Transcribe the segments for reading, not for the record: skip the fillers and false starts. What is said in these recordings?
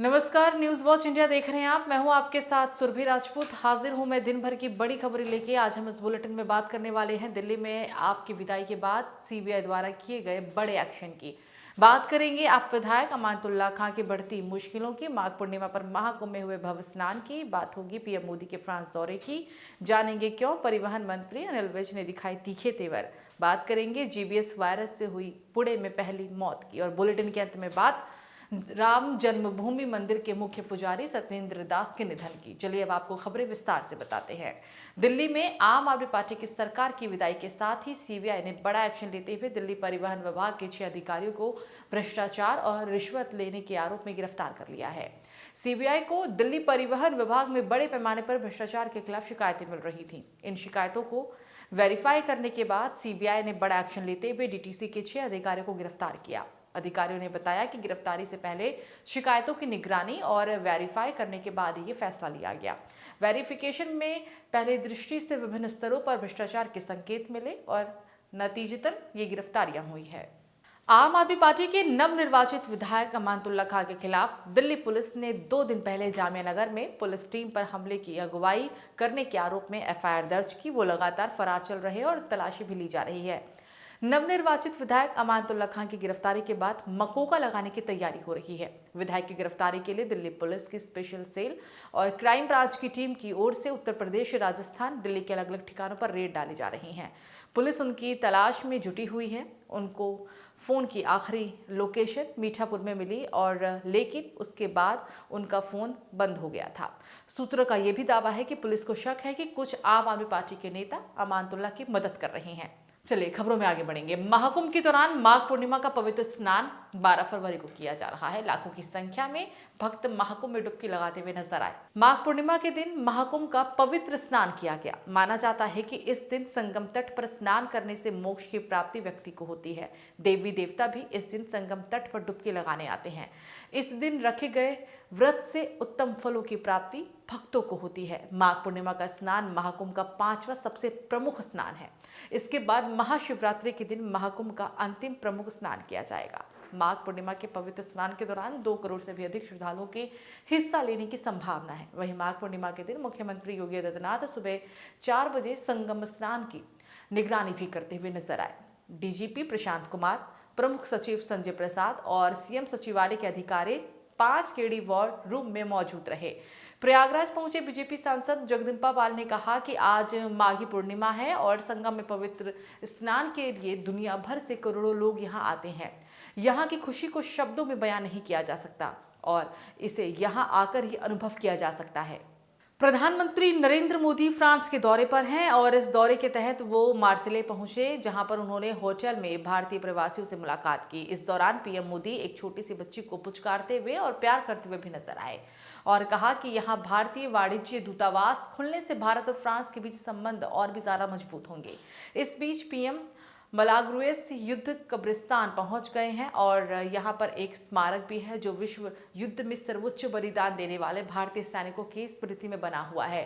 नमस्कार, news watch India देख रहे हैं आप। मैं हूं आपके साथ सुरभि राजपूत। हाजिर हूं मैं दिन भर की बड़ी खबरें लेके। आज हम इस बुलेटिन में बात करने वाले हैं दिल्ली में आपकी विदाई के बाद सीबीआई द्वारा किए गए बड़े एक्शन की। बात करेंगे आप विधायक अमानतुल्लाह खां की बढ़ती मुश्किलों की, माघ पूर्णिमा पर महाकुंभ में हुए भव्य स्नान की, बात होगी पीएम मोदी के फ्रांस दौरे की, जानेंगे क्यों परिवहन मंत्री अनिल विज ने दिखाए तीखे तेवर, बात करेंगे जीबीएस वायरस से हुई पुणे में पहली मौत की, और बुलेटिन के अंत में बात राम जन्मभूमि मंदिर के मुख्य पुजारी सत्येंद्र दास के निधन की। चलिए अब आपको खबरें विस्तार से बताते हैं। दिल्ली में आम आदमी पार्टी की सरकार की विदाई के साथ ही सीबीआई ने बड़ा एक्शन लेते हुए दिल्ली परिवहन विभाग के 6 अधिकारियों को भ्रष्टाचार और रिश्वत लेने के आरोप में गिरफ्तार कर लिया है। सीबीआई को दिल्ली परिवहन विभाग में बड़े पैमाने पर भ्रष्टाचार के खिलाफ शिकायतें मिल रही थीं। इन शिकायतों को वेरीफाई करने के बाद सीबीआई ने बड़ा एक्शन लेते हुए डीटीसी के 6 अधिकारियों को गिरफ्तार किया। अधिकारियों ने बताया कि गिरफ्तारी से पहले शिकायतों की निगरानी और वेरीफाई करने के बाद ये फैसला लिया गया। वेरिफिकेशन में पहले दृष्टि से विभिन्न स्तरों पर भ्रष्टाचार के संकेत मिले और नतीजतन ये गिरफ्तारियां हुई है। आम आदमी पार्टी के नवनिर्वाचित विधायक अमानतुल्लाह खां के खिलाफ दिल्ली पुलिस ने 2 दिन पहले जामिया नगर में पुलिस टीम पर हमले की अगुवाई करने के आरोप में एफआईआर दर्ज की। वो लगातार फरार चल रहे हैं और तलाशी भी ली जा रही है। नवनिर्वाचित विधायक अमानतुल्लाह खां की गिरफ्तारी के बाद मकोका लगाने की तैयारी हो रही है। विधायक की गिरफ्तारी के लिए दिल्ली पुलिस की स्पेशल सेल और क्राइम ब्रांच की टीम की ओर से उत्तर प्रदेश, राजस्थान, दिल्ली के अलग अलग ठिकानों पर रेड डाली जा रही हैं। पुलिस उनकी तलाश में जुटी हुई है। उनको फोन की आखिरी लोकेशन मीठापुर में मिली और लेकिन उसके बाद उनका फोन बंद हो गया था। सूत्रों का यह भी दावा है कि पुलिस को शक है कि कुछ आम आदमी पार्टी के नेता अमानतुल्लाह की मदद कर रहे हैं। चलिए खबरों में आगे बढ़ेंगे। महाकुंभ के दौरान माघ पूर्णिमा का पवित्र स्नान 12 फरवरी को किया जा रहा है। लाखों की संख्या में भक्त महाकुंभ में डुबकी लगाते हुए नजर आए। माघ पूर्णिमा के दिन महाकुंभ का पवित्र स्नान किया गया। माना जाता है कि इस दिन संगम तट पर स्नान करने से मोक्ष की प्राप्ति व्यक्ति को होती है। देवी देवता भी इस दिन संगम तट पर डुबकी लगाने आते हैं। इस दिन रखे गए व्रत से उत्तम फलों की प्राप्ति भक्तों को होती है। माघ पूर्णिमा का स्नान महाकुंभ का 5वां सबसे प्रमुख स्नान है। इसके बाद महाशिवरात्रि के दिन महाकुंभ का अंतिम प्रमुख स्नान किया जाएगा। माघ पूर्णिमा के पवित्र स्नान के दौरान 2 करोड़ से भी अधिक श्रद्धालुओं के हिस्सा लेने की संभावना है। वहीं माघ पूर्णिमा के दिन मुख्यमंत्री योगी आदित्यनाथ सुबह 4 बजे संगम स्नान की निगरानी भी करते हुए नजर आए। डीजीपी प्रशांत कुमार, प्रमुख सचिव संजय प्रसाद और सीएम सचिवालय के अधिकारी 5 केडी वॉर रूम में मौजूद रहे। प्रयागराज पहुंचे बीजेपी सांसद जगदम्बा पाल ने कहा कि आज माघी पूर्णिमा है और संगम में पवित्र स्नान के लिए दुनिया भर से करोड़ों लोग यहां आते हैं। यहां की खुशी को शब्दों में बयान नहीं किया जा सकता और इसे यहां आकर ही अनुभव किया जा सकता है। प्रधानमंत्री नरेंद्र मोदी फ्रांस के दौरे पर हैं और इस दौरे के तहत वो मार्सिले पहुंचे, जहां पर उन्होंने होटल में भारतीय प्रवासियों से मुलाकात की। इस दौरान पीएम मोदी एक छोटी सी बच्ची को पुचकारते हुए और प्यार करते हुए भी नजर आए और कहा कि यहां भारतीय वाणिज्य दूतावास खुलने से भारत और फ्रांस के बीच संबंध और भी ज्यादा मजबूत होंगे। इस बीच पीएम मलाग्रुएस युद्ध कब्रिस्तान पहुंच गए हैं और यहां पर एक स्मारक भी है जो विश्व युद्ध में सर्वोच्च बलिदान देने वाले भारतीय सैनिकों की स्मृति में बना हुआ है।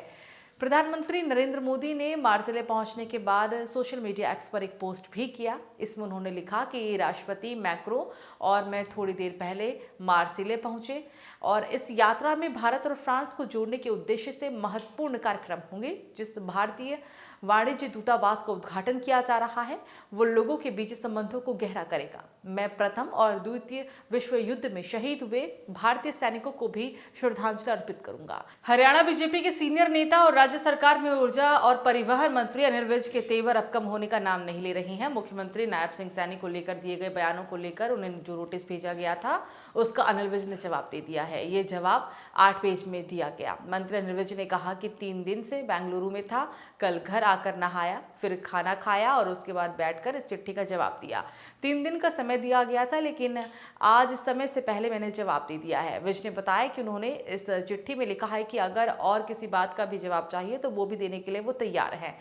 प्रधानमंत्री नरेंद्र मोदी ने मार्सिले पहुंचने के बाद सोशल मीडिया एक्स पर एक पोस्ट भी किया। इसमें उन्होंने लिखा कि राष्ट्रपति मैक्रो और मैं थोड़ी देर पहले मार्सिले पहुंचे और इस यात्रा में भारत और फ्रांस को जोड़ने के उद्देश्य से महत्वपूर्ण कार्यक्रम होंगे। जिस भारतीय वाणिज्य दूतावास का उद्घाटन किया जा रहा है वो लोगों के बीच संबंधों को गहरा करेगा। मैं प्रथम और द्वितीय विश्व युद्ध में शहीद हुए भारतीय सैनिकों को भी श्रद्धांजलि अर्पित करूंगा। हरियाणा बीजेपी के सीनियर नेता और राज्य सरकार में ऊर्जा और परिवहन मंत्री अनिल विज के तेवर अब कम होने का नाम नहीं ले रहे हैं। मुख्यमंत्री नायब सिंह सैनी को लेकर दिए गए बयानों को लेकर उन्हें जो नोटिस भेजा गया था उसका अनिल विज ने जवाब दे दिया है। ये जवाब 8 पेज में दिया गया। मंत्री अनिल विज ने कहा कि 3 दिन से बेंगलुरु में था, कल घर आकर नहाया, फिर खाना खाया और उसके बाद बैठकर इस चिट्ठी का जवाब दिया। 3 दिन का समय दिया गया था लेकिन आज समय से पहले मैंने जवाब दे दिया है। विज ने बताया कि उन्होंने इस चिट्ठी में लिखा है कि अगर और किसी बात का भी जवाब चाहिए तो वो भी देने के लिए वो तैयार है।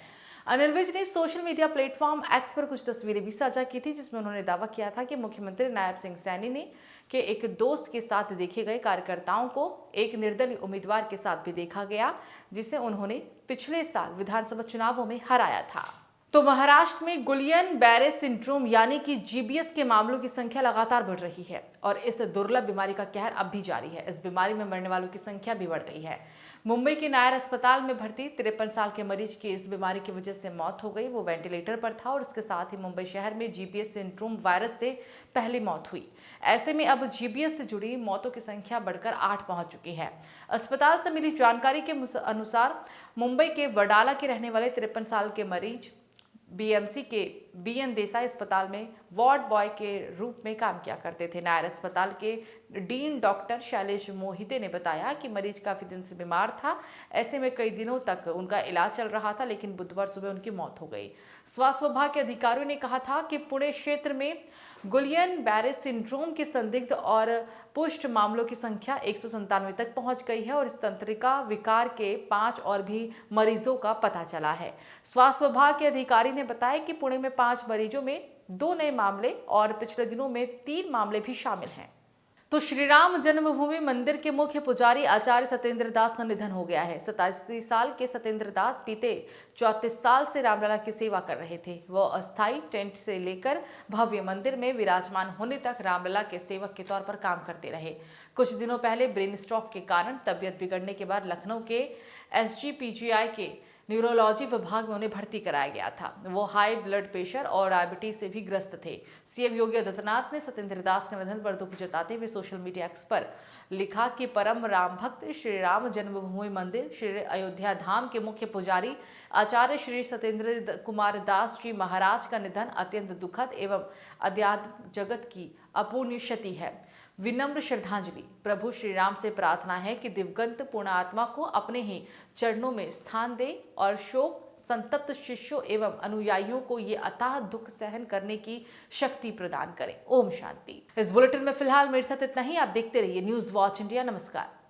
अनिल विज ने सोशल मीडिया प्लेटफॉर्म एक्स पर कुछ तस्वीरें भी साझा की थी जिसमें उन्होंने दावा किया था कि मुख्यमंत्री नायब सिंह सैनी ने के एक दोस्त के साथ देखे गए कार्यकर्ताओं को एक निर्दलीय उम्मीदवार के साथ भी देखा गया जिसे उन्होंने पिछले साल विधानसभा चुनावों में हराया था। तो महाराष्ट्र में गुलियन बैरे सिंड्रोम यानी कि जीबीएस के मामलों की संख्या लगातार बढ़ रही है और इस दुर्लभ बीमारी का कहर अब भी जारी है। इस बीमारी में मरने वालों की संख्या भी बढ़ गई है। मुंबई के नायर अस्पताल में भर्ती 53 साल के मरीज की इस बीमारी की वजह से मौत हो गई। वो वेंटिलेटर पर था और इसके साथ ही मुंबई शहर में जीबीएस सिंड्रोम वायरस से पहली मौत हुई। ऐसे में अब जीबीएस से जुड़ी मौतों की संख्या बढ़कर 8 पहुंच चुकी है। अस्पताल से मिली जानकारी के अनुसार मुंबई के वडाला के रहने वाले 53 साल के मरीज बीएमसी के बीएन देसाई अस्पताल में वार्ड बॉय के रूप में काम किया करते थे। नायर अस्पताल के डीन डॉक्टर शैलेश मोहिते ने बताया कि मरीज काफी दिन से बीमार था। ऐसे में कई दिनों तक उनका इलाज चल रहा था, लेकिन बुधवार सुबह उनकी मौत हो गई। स्वास्थ्य विभाग के अधिकारियों ने कहा था कि पुणे क्षेत्र में गुलियन बैरे सिंड्रोम के संदिग्ध और पुष्ट मामलों की संख्या 197 तक पहुंच गई है और इस तंत्रिका विकार के 5 और भी मरीजों का पता चला है। स्वास्थ्य विभाग के अधिकारी ने बताया कि पुणे में 5 मरीजों में 2 नए मामले और पिछले दिनों में 3 मामले भी शामिल हैं। तो श्री राम जन्मभूमि मंदिर के मुख्य पुजारी आचार्य सत्येंद्र दास का निधन हो गया है। 87 साल के सत्येंद्र दास बीते 34 साल से रामलला की सेवा कर रहे थे। वो अस्थायी टेंट से लेकर भव्य मंदिर में विराजमान होने तक रामलला के सेवक के तौर पर काम करते रहे। कुछ दिनों पहले ब्रेन स्ट्रोक के कारण तबियत बिगड़ने के बाद लखनऊ के एसजीपीजीआई के न्यूरोलॉजी विभाग में उन्हें भर्ती कराया गया था। वो हाई ब्लड प्रेशर और डायबिटीज से भी ग्रस्त थे। सीएम योगी आदित्यनाथ ने सत्येंद्र दास के निधन पर दुख जताते हुए सोशल मीडिया एक्स पर लिखा कि परम राम भक्त श्री राम जन्मभूमि मंदिर श्री अयोध्या धाम के मुख्य पुजारी आचार्य श्री सत्येंद्र कुमार दास जी महाराज का निधन अत्यंत दुखद एवं अध्यात्म जगत की अपूर्णीय क्षति है। विनम्र श्रद्धांजलि। प्रभु श्री राम से प्रार्थना है कि दिवंगत पुण्यात्मा को अपने ही चरणों में स्थान दे और शोक संतप्त शिष्यों एवं अनुयायियों को ये अथाह दुख सहन करने की शक्ति प्रदान करें। ओम शांति। इस बुलेटिन में फिलहाल मेरे साथ इतना ही। आप देखते रहिए न्यूज वॉच इंडिया। नमस्कार।